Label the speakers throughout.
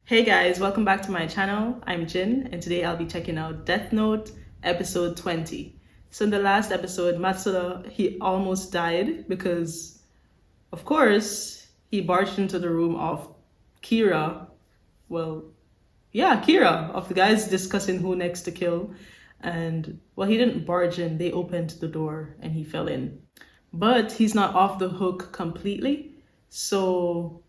Speaker 1: Hey guys, welcome back to my channel. I'm Jin, and today I'll be checking out Death Note episode 20. So in the last episode, Matsuda, he almost died because, of course, he barged into the room of Kira. Well, yeah, Kira, of the guys discussing who next to kill. And, well, he didn't barge in, they opened the door and he fell in. But he's not off the hook completely, so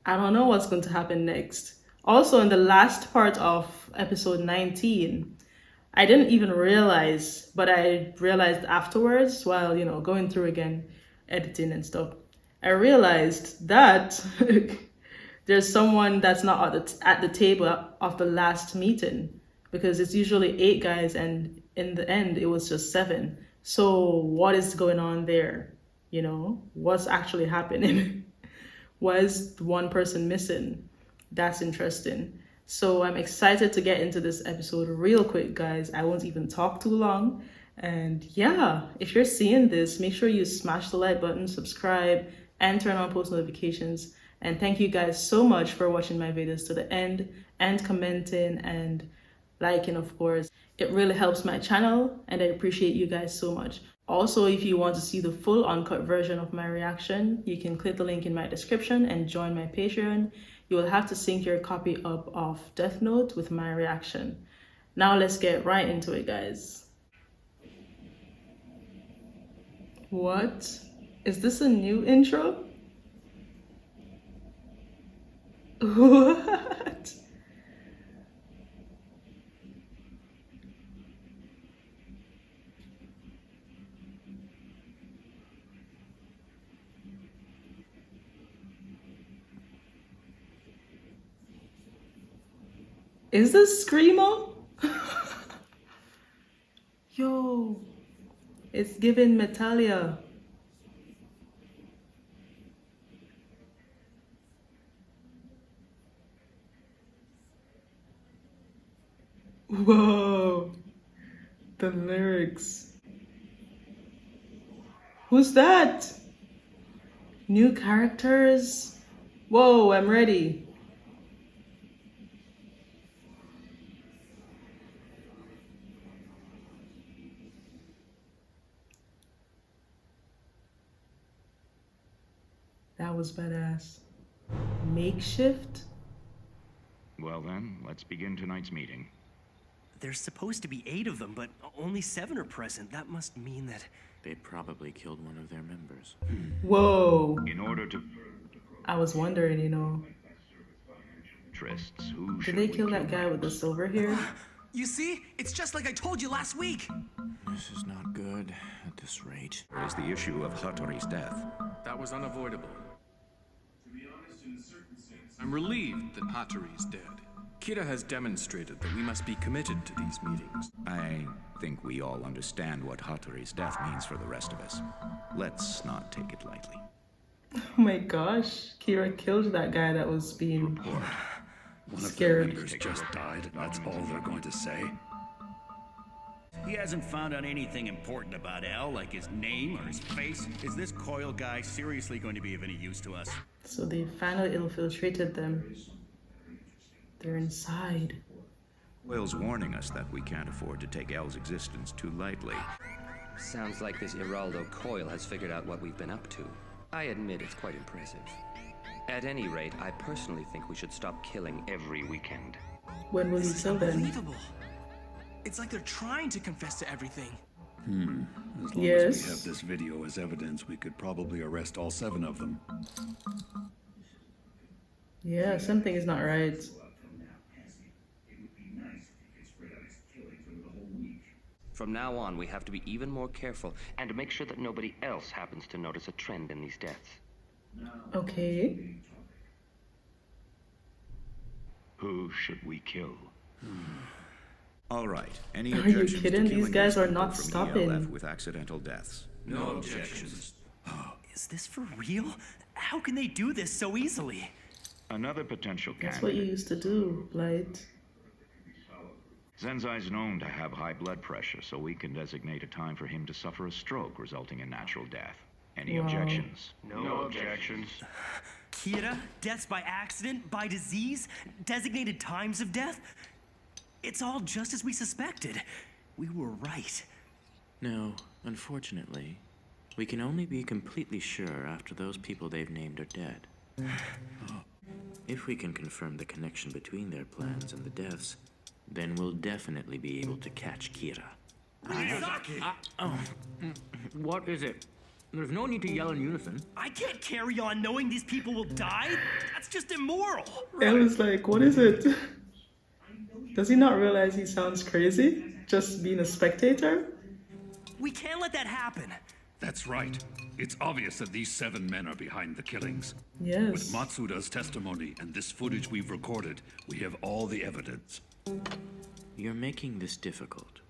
Speaker 1: I don't know what's going to happen next. Also, in the last part of episode 19, I didn't even realize, but I realized afterwards while, going through again, editing and stuff. I realized that there's someone that's not at the table of the last meeting because it's usually 8 guys and in the end it was just 7. So what is going on there? What's actually happening? Why is one person missing? That's interesting. So I'm excited to get into this episode real quick, guys. I won't even talk too long. And yeah, if you're seeing this, make sure you smash the like button, subscribe, and turn on post notifications. And thank you guys so much for watching my videos to the end and commenting and liking, of course. It really helps my channel and I appreciate you guys so much. Also, if you want to see the full uncut version of my reaction, you can click the link in my description and join my Patreon. You will have to sync your copy up of Death Note with my reaction. Now let's get right into it, guys. What? Is this a new intro? What? Is this Screamo? Yo, it's giving Metalia. Whoa, the lyrics. Who's that? New characters? Whoa, I'm ready. That was badass. Makeshift?
Speaker 2: Well then, let's begin tonight's meeting.
Speaker 3: There's supposed to be 8 of them, but only 7 are present. That must mean that...
Speaker 4: They probably killed one of their members.
Speaker 1: Whoa.
Speaker 2: In order to...
Speaker 1: I was wondering,
Speaker 2: Trysts, who
Speaker 1: Did they kill that guy with the silver hair?
Speaker 3: You see? It's just like I told you last week!
Speaker 4: This is not good at this rate.
Speaker 2: Is the issue of Hattori's death.
Speaker 5: That was unavoidable. I'm relieved that Hattori is dead. Kira has demonstrated that we must be committed to these meetings.
Speaker 2: I think we all understand what Hattori's death means for the rest of us. Let's not take it lightly.
Speaker 1: Oh my gosh, Kira killed that guy that was being
Speaker 6: One of their
Speaker 1: scared.
Speaker 6: members just died. That's all they're going to say.
Speaker 7: He hasn't found out anything important about L, like his name or his face. Is this Coil guy seriously going to be of any use to us?
Speaker 1: So they finally infiltrated them. They're inside.
Speaker 2: Will's warning us that we can't afford to take L's existence too lightly.
Speaker 8: Sounds like this Geraldo Coil has figured out what we've been up to. I admit it's quite impressive. At any rate, I personally think we should stop killing every weekend.
Speaker 1: When will
Speaker 3: This
Speaker 1: you
Speaker 3: is
Speaker 1: tell them?
Speaker 3: unbelievable. It's like they're trying to confess to everything.
Speaker 6: As long
Speaker 1: Yes.
Speaker 6: as we have this video as evidence, we could probably arrest all 7 of them.
Speaker 1: Yeah, something is not right.
Speaker 8: From now on, we have to be even more careful and make sure that nobody else happens to notice a trend in these deaths.
Speaker 1: Okay.
Speaker 2: Who should we kill? All right. Any
Speaker 1: Are you
Speaker 2: objections to
Speaker 1: kidding? These
Speaker 2: killing
Speaker 1: guys
Speaker 2: those
Speaker 1: are
Speaker 2: people
Speaker 1: not
Speaker 2: from
Speaker 1: stopping.
Speaker 2: ELF with accidental deaths?
Speaker 5: No objections.
Speaker 3: Is this for real? How can they do this so easily?
Speaker 2: Another potential
Speaker 1: That's what you
Speaker 2: candidate.
Speaker 1: used to do, Blight.
Speaker 2: Zenzai's known to have high blood pressure, so we can designate a time for him to suffer a stroke resulting in natural death. Any
Speaker 1: Wow.
Speaker 2: objections?
Speaker 7: No objections.
Speaker 3: Kira, deaths by accident, by disease, designated times of death. It's all just as we suspected. We were right.
Speaker 4: No, unfortunately, we can only be completely sure after those people they've named are dead. If we can confirm the connection between their plans and the deaths, then we'll definitely be able to catch Kira. What is it? There's no need to yell in unison.
Speaker 3: I can't carry on knowing these people will die. That's just immoral.
Speaker 1: I was like, what is it? Does he not realize he sounds crazy? Just being a spectator?
Speaker 3: We can't let that happen.
Speaker 6: That's right. It's obvious that these 7 men are behind the killings. With
Speaker 1: Yes.
Speaker 6: Matsuda's testimony and this footage we've recorded, we have all the evidence.
Speaker 4: You're making this difficult.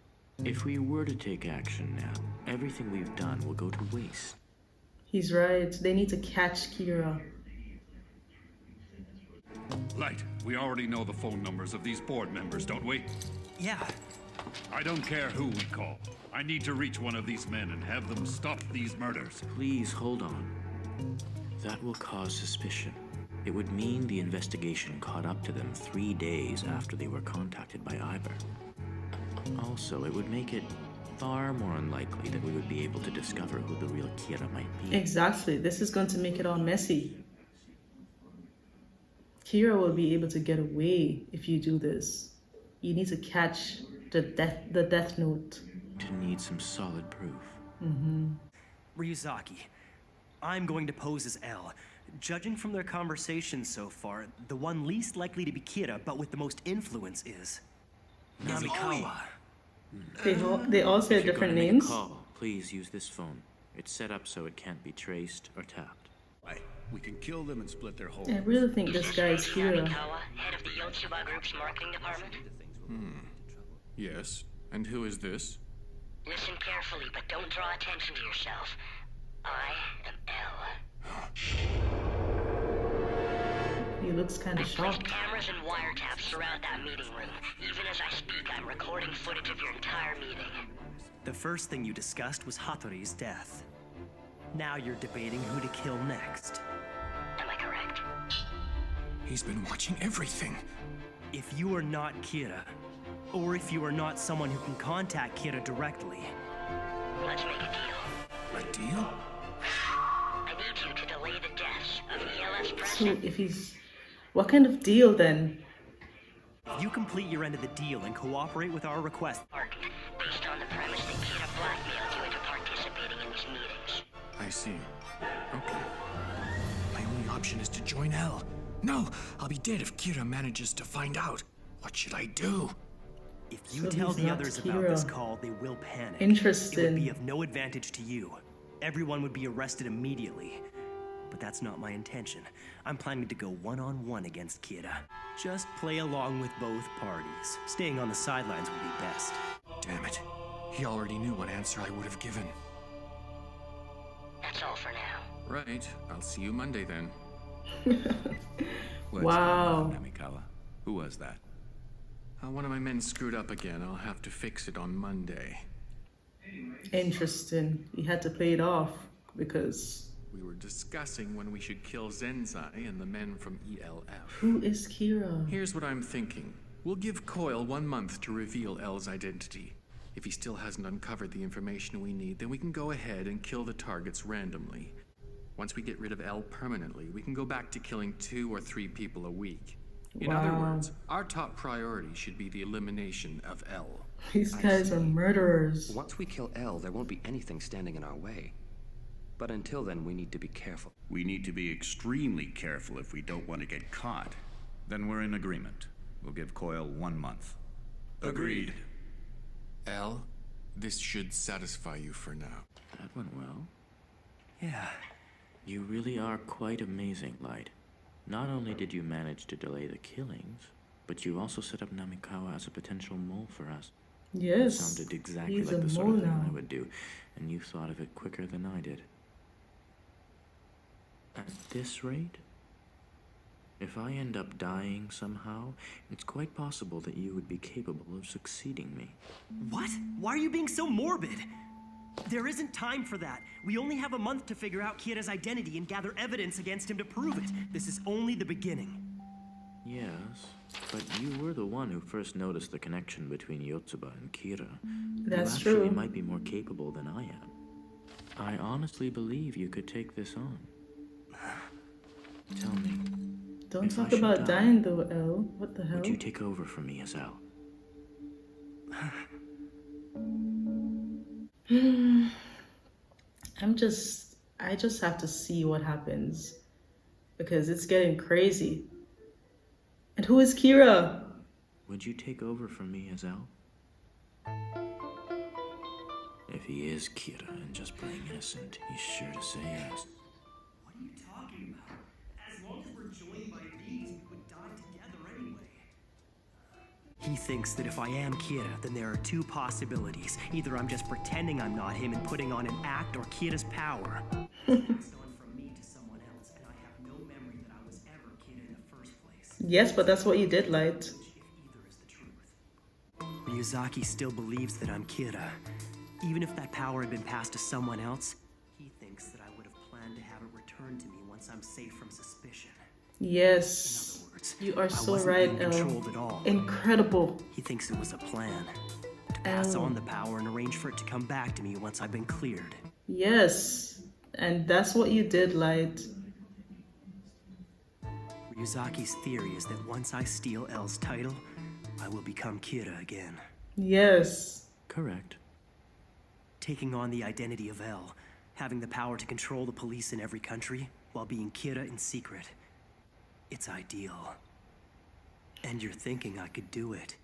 Speaker 4: If we were to take action now, everything we've done will go to waste.
Speaker 1: He's right. They need to catch Kira.
Speaker 6: Light, we already know the phone numbers of these board members, don't we?
Speaker 3: Yeah.
Speaker 6: I don't care who we call. I need to reach one of these men and have them stop these murders.
Speaker 4: Please hold on. That will cause suspicion. It would mean the investigation caught up to them 3 days after they were contacted by Iber. Also, it would make it far more unlikely that we would be able to discover who the real Kira might be.
Speaker 1: Exactly. This is going to make it all messy. Kira will be able to get away if you do this. You need to catch the death note.
Speaker 4: To need some solid proof.
Speaker 3: Ryuzaki, I'm going to pose as L. Judging from their conversation so far, the one least likely to be Kira, but with the most influence is Namikawa.
Speaker 1: They all say
Speaker 4: If you're
Speaker 1: different
Speaker 4: gonna make a
Speaker 1: names.
Speaker 4: call, please use this phone. It's set up so it can't be traced or tapped.
Speaker 6: Right. We can kill them and split their whole.
Speaker 1: I really think this guy is Kira.
Speaker 9: Namikawa, head of the Yotsuba Group's marketing department.
Speaker 5: Yes. And who is this?
Speaker 9: Listen carefully, but don't draw attention to yourself. I am L.
Speaker 1: He looks kind
Speaker 9: I
Speaker 1: of
Speaker 9: placed
Speaker 1: shocked.
Speaker 9: cameras and wiretaps throughout that meeting room. Even as I speak, I'm recording footage of your entire meeting.
Speaker 3: The first thing you discussed was Hattori's death. Now you're debating who to kill next.
Speaker 9: Am I correct?
Speaker 5: He's been watching everything.
Speaker 3: If you are not Kira, or if you are not someone who can contact Kira directly,
Speaker 9: Let's make a deal.
Speaker 5: A deal?
Speaker 9: I need you to delay the deaths of ELS
Speaker 1: So
Speaker 9: president.
Speaker 1: if he's... What kind of deal then?
Speaker 3: if you complete your end of the deal and cooperate with our request,
Speaker 9: Based on the premise that Kira blackmailed you into participating in these meetings.
Speaker 5: I see. Okay. My only option is to join L. No, I'll be dead if Kira manages to find out. What should I do?
Speaker 3: if you
Speaker 1: So
Speaker 3: tell
Speaker 1: he's
Speaker 3: the
Speaker 1: not
Speaker 3: others about this
Speaker 1: Kira.
Speaker 3: call, they will panic.
Speaker 1: Interesting.
Speaker 3: It would be of no advantage to you. Everyone would be arrested immediately. But that's not my intention. I'm planning to go one-on-one against Kira. Just play along with both parties. Staying on the sidelines would be best.
Speaker 5: Damn it. He already knew what answer I would have given.
Speaker 9: That's all for now.
Speaker 5: Right. I'll see you Monday then.
Speaker 2: What's
Speaker 1: Wow.
Speaker 2: going on, Namikawa? Who was that?
Speaker 5: One of my men screwed up again. I'll have to fix it on Monday.
Speaker 1: Interesting. He had to play it off because
Speaker 5: We were discussing when we should kill Zenzai and the men from ELF.
Speaker 1: who is Kira?
Speaker 5: Here's what I'm thinking. We'll give Coyle 1 month to reveal L's identity. If he still hasn't uncovered the information we need, then we can go ahead and kill the targets randomly. Once we get rid of L permanently, we can go back to killing 2 or 3 people a week. In other
Speaker 1: Wow.
Speaker 5: words, our top priority should be the elimination of L.
Speaker 1: These guys are murderers.
Speaker 8: Once we kill L, there won't be anything standing in our way. But until then, we need to be careful.
Speaker 7: We need to be extremely careful if we don't want to get caught.
Speaker 2: Then we're in agreement. We'll give Coyle 1 month.
Speaker 5: Agreed. L, this should satisfy you for now.
Speaker 4: That went well.
Speaker 3: Yeah.
Speaker 4: You really are quite amazing, Light. Not only did you manage to delay the killings, but you also set up Namikawa as a potential mole for us.
Speaker 1: Yes.
Speaker 4: Sounded exactly
Speaker 1: He's
Speaker 4: like
Speaker 1: a
Speaker 4: the sort
Speaker 1: mole
Speaker 4: of thing
Speaker 1: now.
Speaker 4: I would do, and you thought of it quicker than I did. At this rate, if I end up dying somehow, it's quite possible that you would be capable of succeeding me.
Speaker 3: What? Why are you being so morbid? There isn't time for that. We only have a month to figure out Kira's identity and gather evidence against him to prove it. This is only the beginning.
Speaker 4: Yes, but you were the one who first noticed the connection between Yotsuba and Kira.
Speaker 1: That's
Speaker 4: you actually
Speaker 1: true.
Speaker 4: might be more capable than I am. I honestly believe you could take this on. Tell me,
Speaker 1: Don't
Speaker 4: if I
Speaker 1: talk
Speaker 4: should
Speaker 1: about
Speaker 4: die,
Speaker 1: dying though, Elle. What the hell?
Speaker 4: would you take over for me as L?
Speaker 1: I just have to see what happens because it's getting crazy. And who is Kira?
Speaker 4: Would you take over for me as L? If he is Kira and just plain innocent, he's sure to say yes.
Speaker 3: What are you talking about? As long as we're joined by these, we would die together anyway. He thinks that if I am Kira, then there are two possibilities. Either I'm just pretending I'm not him and putting on an act, or Kira's power. It's gone from me to someone else, and I have no memory that I was ever Kira in the first place.
Speaker 1: Yes, but that's what you did, Light.
Speaker 3: If either is the truth. Ryuzaki still believes that I'm Kira. Even if that power had been passed to someone else, he thinks that I would have planned to have it returned to me once I'm safe from suspicion.
Speaker 1: Yes.
Speaker 3: In other words,
Speaker 1: You are
Speaker 3: I
Speaker 1: so
Speaker 3: wasn't
Speaker 1: right,
Speaker 3: being
Speaker 1: Elle.
Speaker 3: controlled at all.
Speaker 1: Incredible.
Speaker 3: He thinks it was a plan to pass
Speaker 1: Elle.
Speaker 3: on the power and arrange for it to come back to me once I've been cleared.
Speaker 1: Yes. And that's what you did, Light.
Speaker 3: Ryuzaki's theory is that once I steal L's title, I will become Kira again.
Speaker 1: Yes.
Speaker 4: Correct.
Speaker 3: Taking on the identity of L, having the power to control the police in every country, while being Kira in secret. It's ideal. And you're thinking I could do it.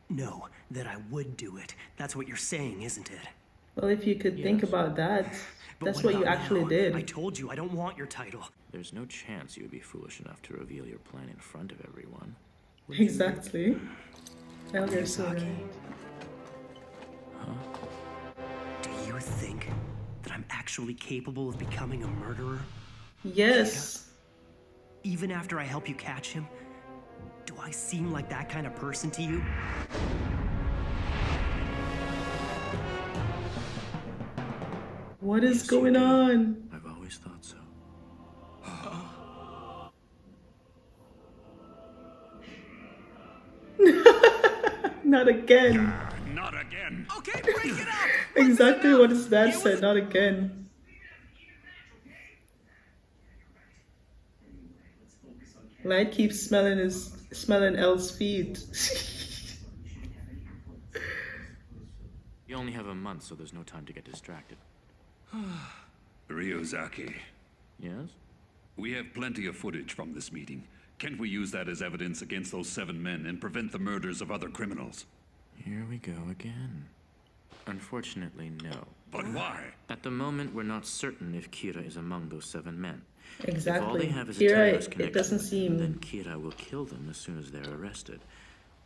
Speaker 3: No, that I would do it. That's what you're saying, isn't it?
Speaker 1: Well, if you could think
Speaker 4: Yes.
Speaker 1: about that,
Speaker 3: But
Speaker 1: that's what you
Speaker 3: about
Speaker 1: actually
Speaker 3: now?
Speaker 1: did.
Speaker 3: I told you I don't want your title.
Speaker 4: There's no chance you would be foolish enough to reveal your plan in front of everyone. Would you?
Speaker 1: Exactly. Elle, you're so
Speaker 3: Ryuzaki.
Speaker 1: right.
Speaker 3: Do you think that I'm actually capable of becoming a murderer?
Speaker 1: Yes.
Speaker 3: Even after I help you catch him? Do I seem like that kind of person to you?
Speaker 1: What is
Speaker 4: Yes, you
Speaker 1: going
Speaker 4: do.
Speaker 1: on?
Speaker 4: I've always thought so.
Speaker 1: Not again.
Speaker 6: Not again.
Speaker 3: Okay, break it up!
Speaker 1: Exactly what his dad said. Not again. Light keeps smelling Elle's feet.
Speaker 4: You only have a month, so there's no time to get distracted.
Speaker 6: Ryuzaki,
Speaker 4: Yes?
Speaker 6: we have plenty of footage from this meeting. Can't we use that as evidence against those 7 men and prevent the murders of other criminals?
Speaker 4: Here we go again. Unfortunately, no.
Speaker 6: But why?
Speaker 4: At the moment, we're not certain if Kira is among those 7 men. If all
Speaker 1: Exactly.
Speaker 4: they have is a
Speaker 1: Kira,
Speaker 4: terrorist
Speaker 1: it
Speaker 4: connection,
Speaker 1: doesn't seem
Speaker 4: then Kira will kill them as soon as they're arrested.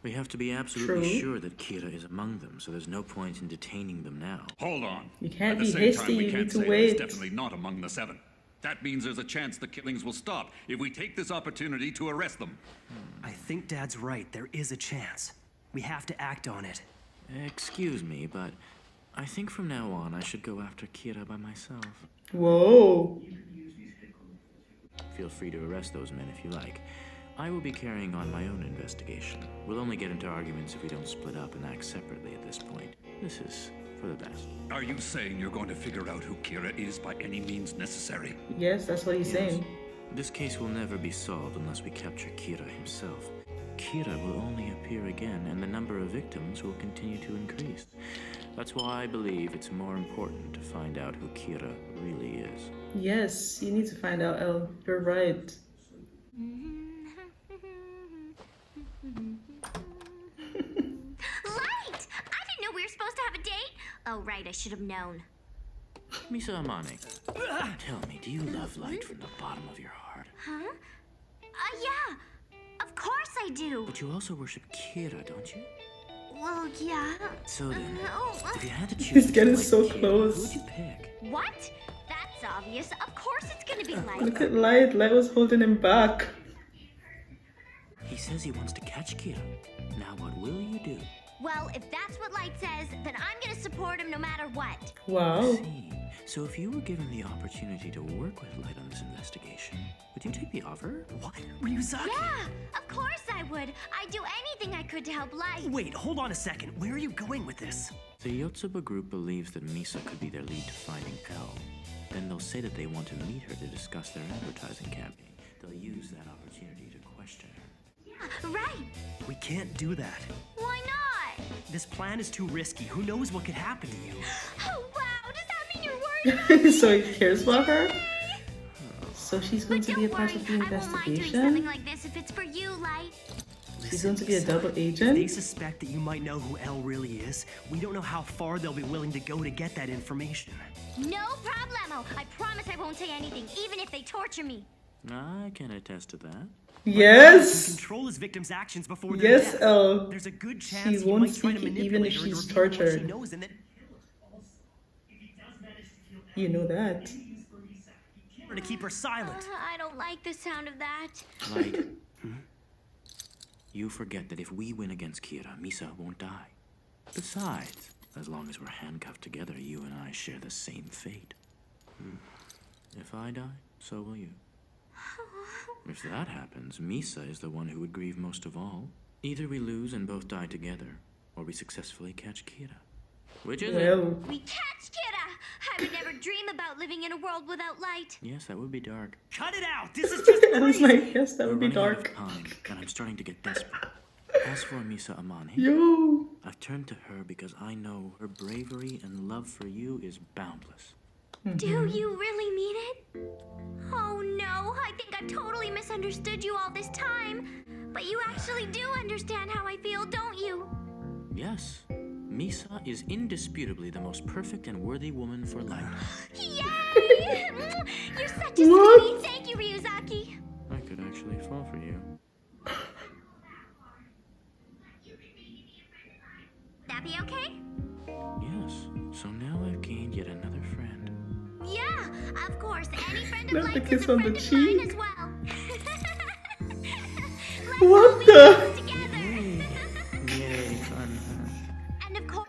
Speaker 4: We have to be absolutely
Speaker 1: True.
Speaker 4: sure that Kira is among them, so there's no point in detaining them now.
Speaker 6: Hold on.
Speaker 1: You can't
Speaker 6: At the
Speaker 1: be
Speaker 6: same
Speaker 1: hasty,
Speaker 6: time, we
Speaker 1: you
Speaker 6: can't
Speaker 1: need to
Speaker 6: say that
Speaker 1: wait.
Speaker 6: it's definitely not among the 7. That means there's a chance the killings will stop if we take this opportunity to arrest them.
Speaker 3: I think Dad's right. There is a chance. We have to act on it.
Speaker 4: Excuse me, but I think from now on I should go after Kira by myself.
Speaker 1: Whoa.
Speaker 4: Feel free to arrest those men if you like. I will be carrying on my own investigation. We'll only get into arguments if we don't split up and act separately at this point. This is for the best.
Speaker 6: Are you saying you're going to figure out who Kira is by any means necessary?
Speaker 1: Yes, that's what he's saying.
Speaker 4: This case will never be solved unless we capture Kira himself. Kira will only appear again, and the number of victims will continue to increase. That's why I believe it's more important to find out who Kira really is.
Speaker 1: Yes, you need to find out, Elle. You're right.
Speaker 10: Light! I didn't know we were supposed to have a date. Oh, right, I should have known.
Speaker 4: Misa Amane, tell me, do you love Light from the bottom of your heart?
Speaker 10: Huh? Yeah. Of course I do.
Speaker 4: But you also worship Kira, don't you?
Speaker 10: Well, yeah.
Speaker 4: So then,
Speaker 10: Oh,
Speaker 4: if you had to choose
Speaker 1: He's getting
Speaker 4: between
Speaker 1: so
Speaker 4: Light and Kira,
Speaker 1: close.
Speaker 4: who would you pick?
Speaker 10: what? That's obvious. Of course it's gonna be Light.
Speaker 1: Look at Light. Light was holding him back.
Speaker 4: He says he wants to catch Kira. Now what will you do?
Speaker 10: Well, if that's what Light says, then I'm gonna support him no matter what.
Speaker 1: Wow.
Speaker 4: See, so if you were given the opportunity to work with Light on this investigation, would you take the offer?
Speaker 3: What? Ryuzaki?
Speaker 10: Yeah, of course I would. I'd do anything I could to help Light.
Speaker 3: Wait, hold on a second. Where are you going with this?
Speaker 4: The Yotsuba group believes that Misa could be their lead to finding L. Then they'll say that they want to meet her to discuss their advertising campaign. They'll use that opportunity to question her.
Speaker 10: Right.
Speaker 3: We can't do that.
Speaker 10: Why not?
Speaker 3: This plan is too risky. Who knows what could happen to you?
Speaker 10: Oh, wow. Does that mean you're worried?
Speaker 1: So he cares about her? So she's going
Speaker 10: But
Speaker 1: to be a
Speaker 10: don't
Speaker 1: part
Speaker 10: worry,
Speaker 1: of the
Speaker 10: I won't mind doing something
Speaker 1: investigation?
Speaker 10: like this if it's for you, Light.
Speaker 1: She's going to be a
Speaker 3: Listen,
Speaker 1: double
Speaker 3: If they
Speaker 1: agent?
Speaker 3: suspect that you might know who L really is, we don't know how far they'll be willing to go to get that information.
Speaker 10: No problemo. I promise I won't say anything, even if they torture me.
Speaker 4: I can attest to that.
Speaker 3: You
Speaker 1: Yes!
Speaker 3: control his victim's actions before their
Speaker 1: Yes,
Speaker 3: death.
Speaker 1: Elle.
Speaker 3: There's a good
Speaker 1: She
Speaker 3: chance he
Speaker 1: won't
Speaker 3: might try to
Speaker 1: speak
Speaker 3: manipulate
Speaker 1: even if
Speaker 3: her into
Speaker 1: she's
Speaker 3: revealing what she
Speaker 1: tortured.
Speaker 3: knows, and then
Speaker 1: You know that.
Speaker 3: to keep her silent.
Speaker 10: I don't like the sound of that.
Speaker 4: Light, you forget that if we win against Kira, Misa won't die. Besides, as long as we're handcuffed together, you and I share the same fate. If I die, so will you. If that happens, Misa is the one who would grieve most of all. Either we lose and both die together, or we successfully catch Kira. Which is it?
Speaker 1: Well,
Speaker 10: We catch Kira! I would never dream about living in a world without light.
Speaker 4: Yes, that would be dark.
Speaker 3: Cut it out! This is just
Speaker 1: I was
Speaker 3: crazy!
Speaker 1: like, yes, that
Speaker 4: We're
Speaker 1: would be
Speaker 4: running out of
Speaker 1: dark.
Speaker 4: time, and I'm starting to get desperate. As for Misa Amane,
Speaker 1: Yo!
Speaker 4: I've turned to her because I know her bravery and love for you is boundless.
Speaker 10: Do you really mean it? Oh no, I think I've totally misunderstood you all this time. But you actually do understand how I feel, don't you?
Speaker 4: Yes, Misa is indisputably the most perfect and worthy woman for life.
Speaker 10: Yay! You're such a
Speaker 1: What?
Speaker 10: sweetie. Thank you, Ryuzaki.
Speaker 4: I could actually fall for you.
Speaker 10: That be okay?
Speaker 4: Yes, so now I've gained yet another friend.
Speaker 10: Yeah, of course. Any friend of
Speaker 1: Not the
Speaker 10: Light's
Speaker 1: kiss
Speaker 10: is a
Speaker 1: on
Speaker 10: friend
Speaker 1: the
Speaker 10: of mine
Speaker 1: cheek.
Speaker 10: as well. Let's
Speaker 1: What
Speaker 10: all be
Speaker 1: the?
Speaker 10: close together.
Speaker 4: Yay, fun.
Speaker 10: And of course.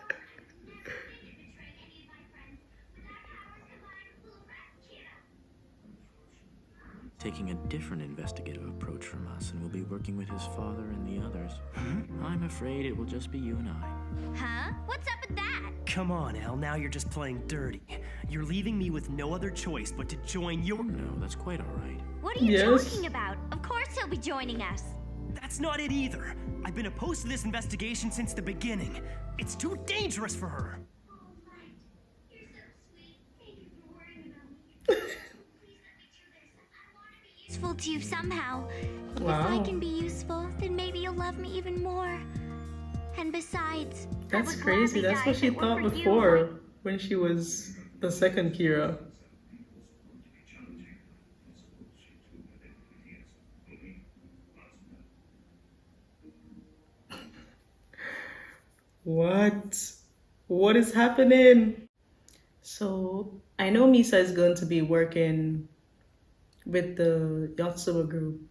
Speaker 4: Taking a different investigative approach from us, and we'll be working with his father and the others. I'm afraid it will just be you and I.
Speaker 10: Huh? What's up with that?
Speaker 3: Come on, L, now you're just playing dirty. You're leaving me with no other choice but to join your...
Speaker 4: No, that's quite all right.
Speaker 10: What are you
Speaker 1: Yes.
Speaker 10: talking about? Of course he'll be joining us.
Speaker 3: That's not it either. I've been opposed to this investigation since the beginning. It's too dangerous for her.
Speaker 10: Useful to you somehow. If I
Speaker 1: Wow.
Speaker 10: can be useful, then maybe you'll love me even more. And besides, I
Speaker 1: That's
Speaker 10: would
Speaker 1: crazy.
Speaker 10: gladly
Speaker 1: That's
Speaker 10: die
Speaker 1: what
Speaker 10: if
Speaker 1: she
Speaker 10: it were
Speaker 1: thought
Speaker 10: for you.
Speaker 1: before when she was the second Kira. What? What is happening? So I know Misa is going to be working with the Yotsuba group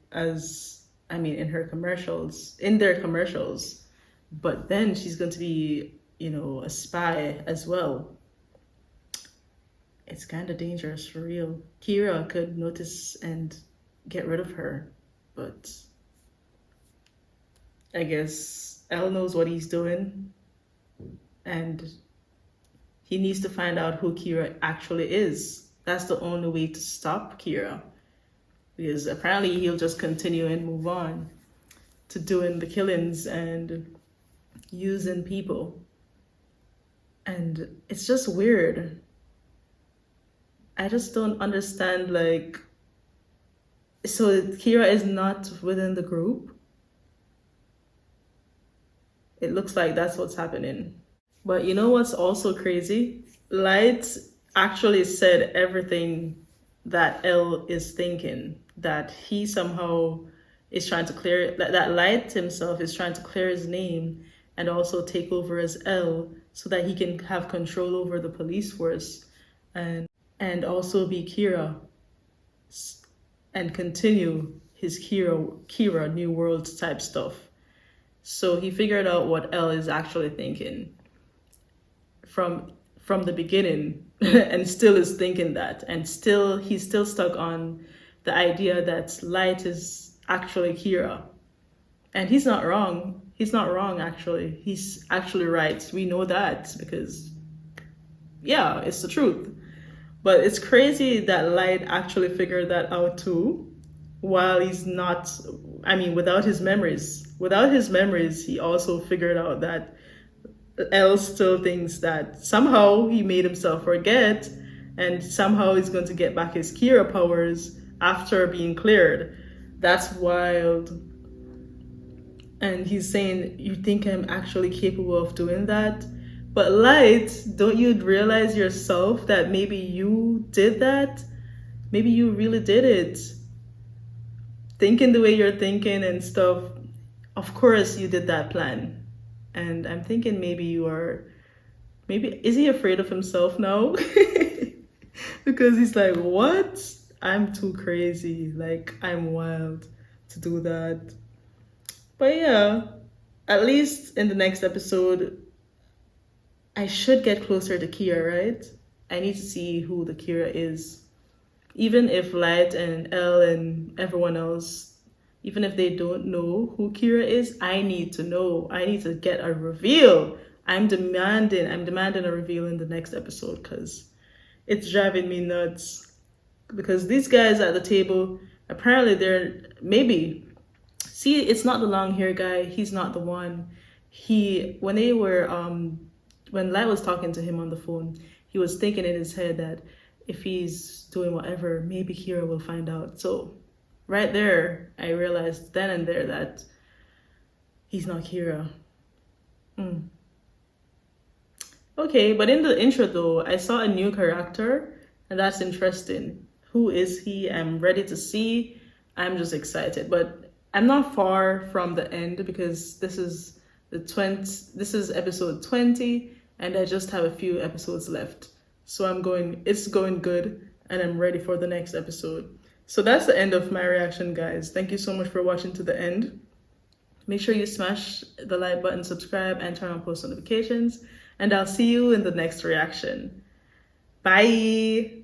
Speaker 1: in her commercials, in their commercials. But then she's going to be, a spy as well. It's kind of dangerous for real. Kira could notice and get rid of her, but I guess Elle knows what he's doing, and he needs to find out who Kira actually is. That's the only way to stop Kira, because apparently he'll just continue and move on to doing the killings and using people. And it's just weird. I just don't understand, so Kira is not within the group? It looks like that's what's happening. But you know what's also crazy? Light actually said everything that Elle is thinking, that he somehow is trying to clear, that Light himself is trying to clear his name and also take over as Elle so that he can have control over the police force and also be Kira and continue his Kira New World type stuff. So he figured out what Elle is actually thinking from the beginning and still is thinking that, and he's still stuck on the idea that Light is actually Kira. And he's not wrong. He's not wrong, actually. He's actually right. We know that because, yeah, it's the truth. But it's crazy that Light actually figured that out too, while he's not, without his memories. Without his memories, he also figured out that Elle still thinks that somehow he made himself forget, and somehow he's going to get back his Kira powers after being cleared. That's wild. And he's saying, you think I'm actually capable of doing that? But Light, don't you realize yourself that maybe you did that? Maybe you really did it. Thinking the way you're thinking and stuff, of course you did that plan. And I'm thinking maybe is he afraid of himself now? Because he's like, what? I'm too crazy. Like, I'm wild to do that. But yeah, at least in the next episode, I should get closer to Kira, right? I need to see who the Kira is. Even if Light and Elle and everyone else, even if they don't know who Kira is, I need to know. I need to get a reveal. I'm demanding a reveal in the next episode because it's driving me nuts. Because these guys at the table, apparently see, it's not the long hair guy. He's not the one. When Light was talking to him on the phone, he was thinking in his head that if he's doing whatever, maybe Kira will find out. So right there, I realized then and there that he's not Kira. Okay, but in the intro though, I saw a new character, and that's interesting. Who is he? I'm ready to see. I'm just excited, but I'm not far from the end because this is episode 20, and I just have a few episodes left. So it's going good, and I'm ready for the next episode. So that's the end of my reaction, guys. Thank you so much for watching to the end. Make sure you smash the like button, subscribe, and turn on post notifications. And I'll see you in the next reaction. Bye!